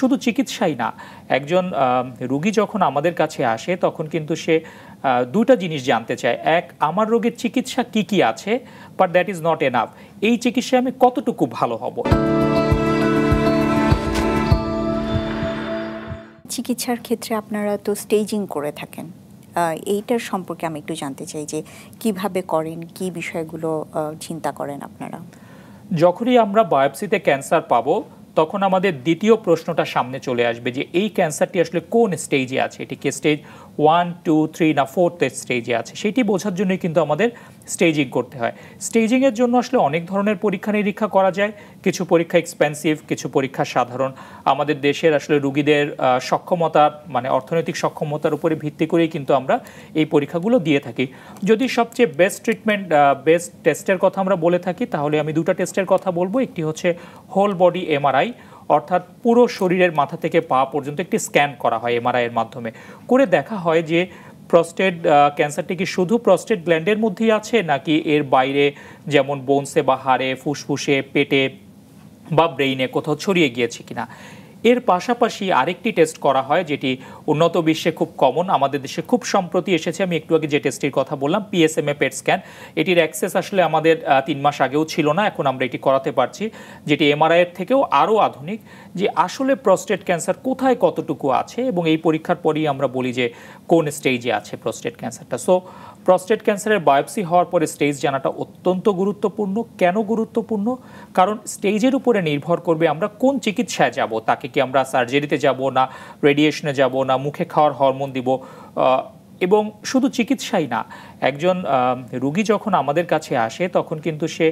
শুধু চিকিৎসাই না, একজন রোগী যখন আমাদের কাছে আসে তখন কিন্তু সে দুটা জিনিস জানতে চায়। এক, আমার রোগের চিকিৎসা কি কি আছে, but that is not enough. এই চিকিৎসায় আমি কতটুকু ভালো হব। চিকিৎসার ক্ষেত্রে আপনারা তো স্টেজিং করে থাকেন, এইটার সম্পর্কে আমি একটু জানতে চাই যে কিভাবে করেন, কি বিষয়গুলো চিন্তা করেন আপনারা। যখনই আমরা বায়োপসিতে ক্যান্সার পাবো তখন আমাদের দ্বিতীয় প্রশ্নটা সামনে চলে আসবে যে এই ক্যান্সারটি আসলে কোন স্টেজে আছে, এটি কি স্টেজ 1, 2, 3 না 4th স্টেজে আছে, সেটি বোঝার জন্যই কিন্তু আমাদের স্টেজিং করতে হয়। স্টেজিংয়ের জন্য আসলে অনেক ধরনের পরীক্ষা নিরীক্ষা করা যায়। কিছু পরীক্ষা এক্সপেন্সিভ, কিছু পরীক্ষা সাধারণ। আমাদের দেশের আসলে রোগীদের সক্ষমতা মানে অর্থনৈতিক সক্ষমতার উপরে ভিত্তি করেই কিন্তু আমরা এই পরীক্ষাগুলো দিয়ে থাকি। যদি সবচেয়ে বেস্ট ট্রিটমেন্ট, বেস্ট টেস্টের কথা আমরা বলে থাকি তাহলে আমি দুটো টেস্টের কথা বলবো। একটি হচ্ছে হোল বডি এমআরআই, অর্থাৎ পুরো শরীরের মাথা থেকে পা পর্যন্ত একটি স্ক্যান করা হয় এমআরআই এর মাধ্যমে। করে দেখা হয় যে প্রস্টেট ক্যান্সারটি কি শুধু প্রস্টেট গ্ল্যান্ডের মধ্যেই আছে নাকি এর বাইরে, যেমন বোনসে বা হাড়ে, ফুসফুসে, পেটে বা ব্রেইনে কোথাও ছড়িয়ে গিয়েছে কিনা। এর পাশাপাশি আরেকটি টেস্ট করা হয় যেটি উন্নত বিশ্বে খুব কমন, আমাদের দেশে খুব সম্প্রতি এসেছে। আমি একটু আগে যে টেস্টটির কথা বললাম, পিএসএমএ পেট স্ক্যান, এটির অ্যাক্সেস আসলে আমাদের 3 মাস আগেও ছিল না, এখন আমরা এটি করাতে পারছি, যেটি এমআরআই এর থেকেও আরও আধুনিক, যে আসলে প্রস্টেট ক্যান্সার কোথায় কতটুকু আছে এবং এই পরীক্ষার পরেই আমরা বলি যে কোন স্টেজে আছে প্রস্টেট ক্যান্সারটা। সো প্রস্টেট ক্যান্সারের বায়োপসি হওয়ার পরে স্টেজ জানাটা অত্যন্ত গুরুত্বপূর্ণ। কেন গুরুত্বপূর্ণ? কারণ স্টেজের উপরে নির্ভর করবে আমরা কোন চিকিৎসায় যাব, তাকে কি আমরা সার্জারিতে যাব না রেডিয়েশনে যাব না মুখে খাওয়ার হরমোন দিব। এবং শুধু চিকিৎসাই না, একজন রোগী যখন আমাদের কাছে আসে তখন কিন্তু সে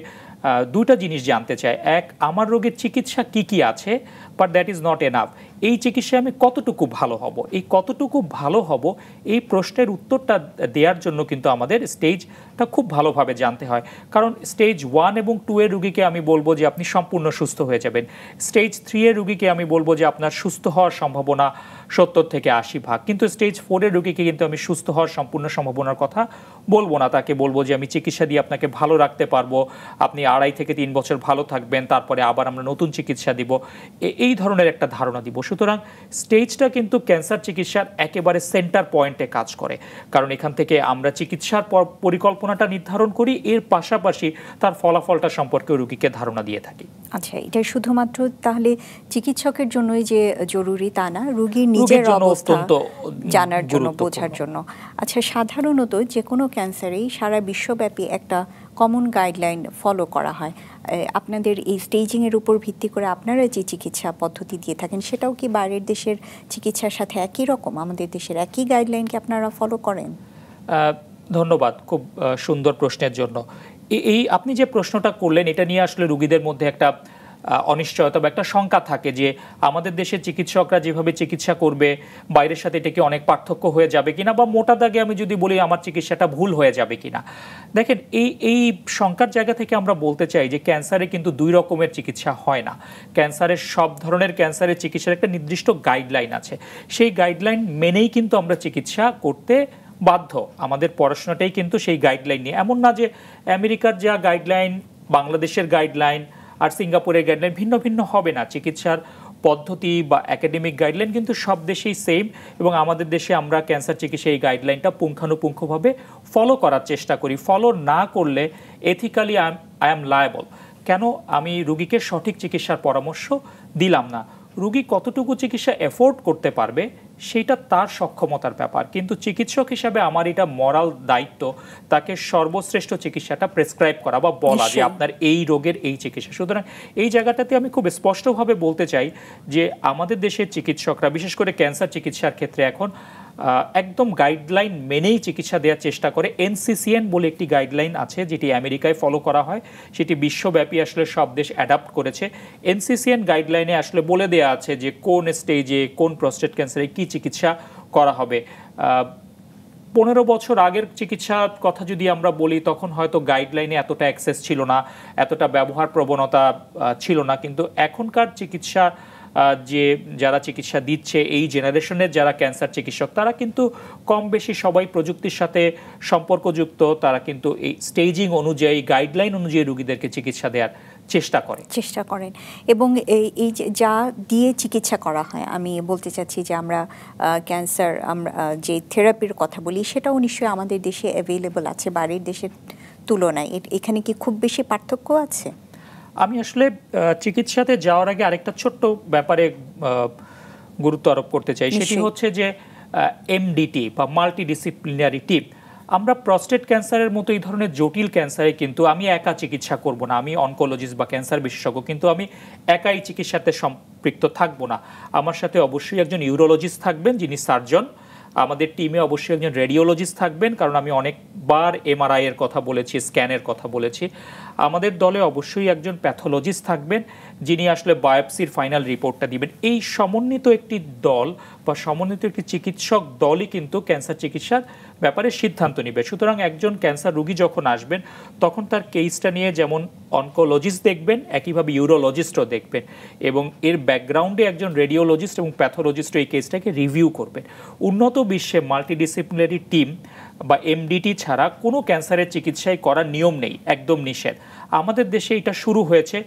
দুটা জিনিস জানতে চায়। এক, আমার রোগের চিকিৎসা কি কি আছে, but that is not enough. এই চিকিৎসায় আমি কতটুকু ভালো হব। এই কতটুকু ভালো হব এই প্রশ্নের উত্তরটা দেওয়ার জন্য কিন্তু আমাদের স্টেজটা খুব ভালোভাবে জানতে হয়। কারণ স্টেজ 1 এবং 2 এর রোগীকে আমি বলবো যে আপনি সম্পূর্ণ সুস্থ হয়ে যাবেন। স্টেজ 3 এর রোগীকে আমি বলবো যে আপনার সুস্থ হওয়ার সম্ভাবনা 70 থেকে 80%। কিন্তু স্টেজ 4 এর রোগীকে কিন্তু আমি সুস্থ হওয়ার সম্পূর্ণ সম্ভাবনার কথা বলবো না। তাকে বলবো যে আমি চিকিৎসা দিয়ে আপনাকে ভালো রাখতে পারবো, আপনি 2.5 থেকে 3 বছর ভালো থাকবেন, তারপরে আবার আমরা নতুন চিকিৎসা দিব, এই ধরনের একটা ধারণা দিব। সুতরাং স্টেজটা কিন্তু ক্যান্সার চিকিৎসার একেবারে সেন্টার পয়েন্টে কাজ করে, কারণ এখান থেকে আমরা চিকিৎসার পরিকল্পনাটা নির্ধারণ করি, এর পাশাপাশি তার ফলাফলটা সম্পর্কে রোগীকে ধারণা দিয়ে থাকি। আচ্ছা, এটা শুধুমাত্র তাহলে চিকিৎসকের জন্যই যে জরুরি তা না, রোগীর নিজের অবস্থা জানার জন্য, বোঝার জন্য। আচ্ছা, সাধারণত যে কোনো ক্যান্সারেই সারা বিশ্বব্যাপী একটা কমন গাইডলাইন ফলো করা হয়। আপনাদের এই স্টেজিংয়ের উপর ভিত্তি করে আপনারা যে চিকিৎসা পদ্ধতি দিয়ে থাকেন সেটাও কি বাইরের দেশের চিকিৎসার সাথে একই রকম? আমাদের দেশের একই গাইডলাইনকে আপনারা ফলো করেন? ধন্যবাদ খুব সুন্দর প্রশ্নের জন্য। এই আপনি যে প্রশ্নটা করলেন এটা নিয়ে আসলে রোগীদের মধ্যে একটা অনিশ্চয়তা বা একটা শঙ্কা থাকে যে আমাদের দেশের চিকিৎসকরা যেভাবে চিকিৎসা করবে বাইরের সাথে এটা কি অনেক পার্থক্য হয়ে যাবে কিনা, বা মোটা দাগে আমি যদি বলি আমার চিকিৎসাটা ভুল হয়ে যাবে কিনা। দেখেন, এই শঙ্কার জায়গা থেকে আমরা বলতে চাই যে ক্যান্সারে কিন্তু 2 রকমের চিকিৎসা হয় না। ক্যান্সারের সব ধরনের ক্যান্সারের চিকিৎসার একটা নির্দিষ্ট গাইডলাইন আছে, সেই গাইডলাইন মেনেই কিন্তু আমরা চিকিৎসা করতে বাধ্য। আমাদের পড়াশোনাটাই কিন্তু সেই গাইডলাইন নিয়ে। এমন না যে আমেরিকার যা গাইডলাইন, বাংলাদেশের গাইডলাইন আর সিঙ্গাপুরের গাইডলাইন ভিন্ন ভিন্ন হবে না। চিকিৎসার পদ্ধতি বা একাডেমিক গাইডলাইন কিন্তু সব দেশেই সেম, এবং আমাদের দেশে আমরা ক্যান্সার চিকিৎসা এই গাইডলাইনটা পুঙ্খানুপুঙ্খভাবে ফলো করার চেষ্টা করি। ফলো না করলে এথিক্যালি আই অ্যাম লায়েবল। কেন? আমি রুগীকে সঠিক চিকিৎসার পরামর্শ দিলাম না। রুগী কতটুকু চিকিৎসা এফোর্ড করতে পারবে সেটা তার সক্ষমতার ব্যাপার, কিন্তু চিকিৎসক হিসাবে আমার এটা মরাল দায়িত্ব তাকে সর্বশ্রেষ্ঠ চিকিৎসাটা প্রেসক্রাইব করা বা বলা যে আপনার এই রোগের এই চিকিৎসা। সুতরাং এই জায়গাটাতে আমি খুব স্পষ্টভাবে বলতে চাই যে আমাদের দেশের চিকিৎসকরা বিশেষ করে ক্যান্সার চিকিৎসার ক্ষেত্রে এখন একদম গাইডলাইন মেনেই চিকিৎসা দেওয়ার চেষ্টা করে। NCCN বলে একটি গাইডলাইন আছে যেটি আমেরিকায় ফলো করা হয়, সেটি বিশ্বব্যাপী আসলে সব দেশ অ্যাডাপ্ট করেছে। NCCN গাইডলাইনে আসলে বলে দেওয়া আছে যে কোন স্টেজে কোন প্রস্টেট ক্যান্সারে কি চিকিৎসা করা হবে। 15 বছর আগের চিকিৎসার কথা যদি আমরা বলি তখন হয়তো গাইডলাইনে এতটা অ্যাক্সেস ছিল না, এতটা ব্যবহার প্রবণতা ছিল না, কিন্তু এখনকার চিকিৎসা যে যারা চিকিৎসা দিচ্ছে এই জেনারেশনের যারা ক্যান্সার চিকিৎসক তারা কিন্তু কম বেশি সবাই প্রযুক্তির সাথে সম্পর্কযুক্ত। তারা কিন্তু এই স্টেজিং অনুযায়ী গাইডলাইন অনুযায়ী রোগীদেরকে চিকিৎসা দেওয়ার চেষ্টা করেন এবং এই যা দিয়ে চিকিৎসা করা হয়, আমি বলতে চাচ্ছি যে আমরা ক্যান্সার আমরা যে থেরাপির কথা বলি সেটাও নিশ্চয়ই আমাদের দেশে অ্যাভেলেবল আছে বাইরের দেশের তুলনায়। এখানে কি খুব বেশি পার্থক্য আছে? আমি আসলে চিকিৎসাতে যাওয়ার আগে আরেকটা ছোট্ট ব্যাপারে গুরুত্ব আরোপ করতে চাই, সেটি হচ্ছে যে এমডিটি বা মাল্টিডিসিপ্লিনারি টিম। আমরা প্রস্টেট ক্যান্সারের মতো এই ধরনের জটিল ক্যান্সারে কিন্তু আমি একা চিকিৎসা করব না, আমি অনকোলজিস্ট বা ক্যান্সার বিশেষজ্ঞ, কিন্তু আমি একাই চিকিৎসাতে সম্পৃক্ত থাকবো না। আমার সাথে অবশ্যই একজন ইউরোলজিস্ট থাকবেন যিনি সার্জন, আমাদের টিমে অবশ্যই একজন রেডিওলজিস্ট থাকবেন, কারণ আমি অনেকবার এমআরআই এর কথা বলেছি, স্ক্যানের কথা বলেছি। আমাদের দলে অবশ্যই একজন প্যাথোলজিস্ট থাকবেন যিনি আসলে বায়োপসির ফাইনাল রিপোর্টটা দিবেন। এই সমন্বিত একটি দল বা সমন্বিত একটি চিকিৎসক দলই কিন্তু ক্যান্সার চিকিৎসার ব্যাপারে সিদ্ধান্ত নেবে। সুতরাং একজন ক্যান্সার রোগী যখন আসবেন তখন তার কেসটা নিয়ে যেমন অনকোলজিস্ট দেখবেন, একইভাবে ইউরোলজিস্টও দেখবেন, এবং এর ব্যাকগ্রাউন্ডে একজন রেডিওলজিস্ট এবং প্যাথোলজিস্ট এই কেসটাকে রিভিউ করবেন। উন্নত বিশ্বে মাল্টিডিসিপ্লিনারি টিম বা এমডিটি ছাড়া কোনো ক্যান্সারের চিকিৎসায় করার নিয়ম নেই, একদম নিষেধ। আমাদের দেশে এটা শুরু হয়েছে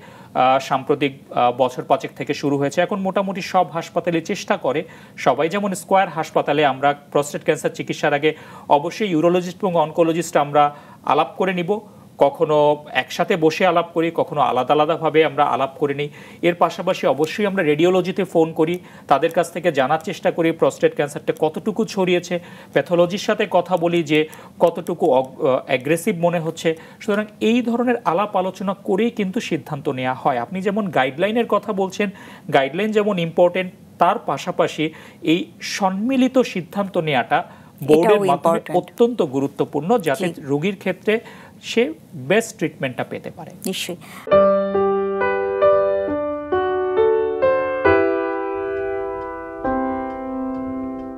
সাম্প্রতিক বছর 5 থেকে শুরু হয়েছে। এখন মোটামুটি সব হাসপাতালে চেষ্টা করে সবাই, যেমন স্কয়ার হাসপাতালে আমরা প্রস্টেট ক্যান্সার চিকিৎসার আগে অবশ্যই ইউরোলজিস্ট এবং অনকোলজিস্ট আমরা আলাপ করে নিব, কখনো একসাথে বসে আলাপ করি, কখনো আলাদা আলাদাভাবে আমরা আলাপ করে নিই। এর পাশাপাশি অবশ্যই আমরা রেডিওলজিতে ফোন করি, তাদের কাছ থেকে জানার চেষ্টা করি প্রস্টেট ক্যান্সারটা কতটুকু ছড়িয়েছে, প্যাথোলজির সাথে কথা বলি যে কতটুকু অ্যাগ্রেসিভ মনে হচ্ছে। সুতরাং এই ধরনের আলাপ আলোচনা করেই কিন্তু সিদ্ধান্ত নেওয়া হয়। আপনি যেমন গাইডলাইনের কথা বলছেন, গাইডলাইন যেমন ইম্পর্টেন্ট, তার পাশাপাশি এই সম্মিলিত সিদ্ধান্ত নেওয়াটা বোর্ডের মাধ্যমে অত্যন্ত গুরুত্বপূর্ণ, যাতে রোগীর ক্ষেত্রে সে বেস্ট ট্রিটমেন্টটা পেতে পারে। নিশ্চয়ই।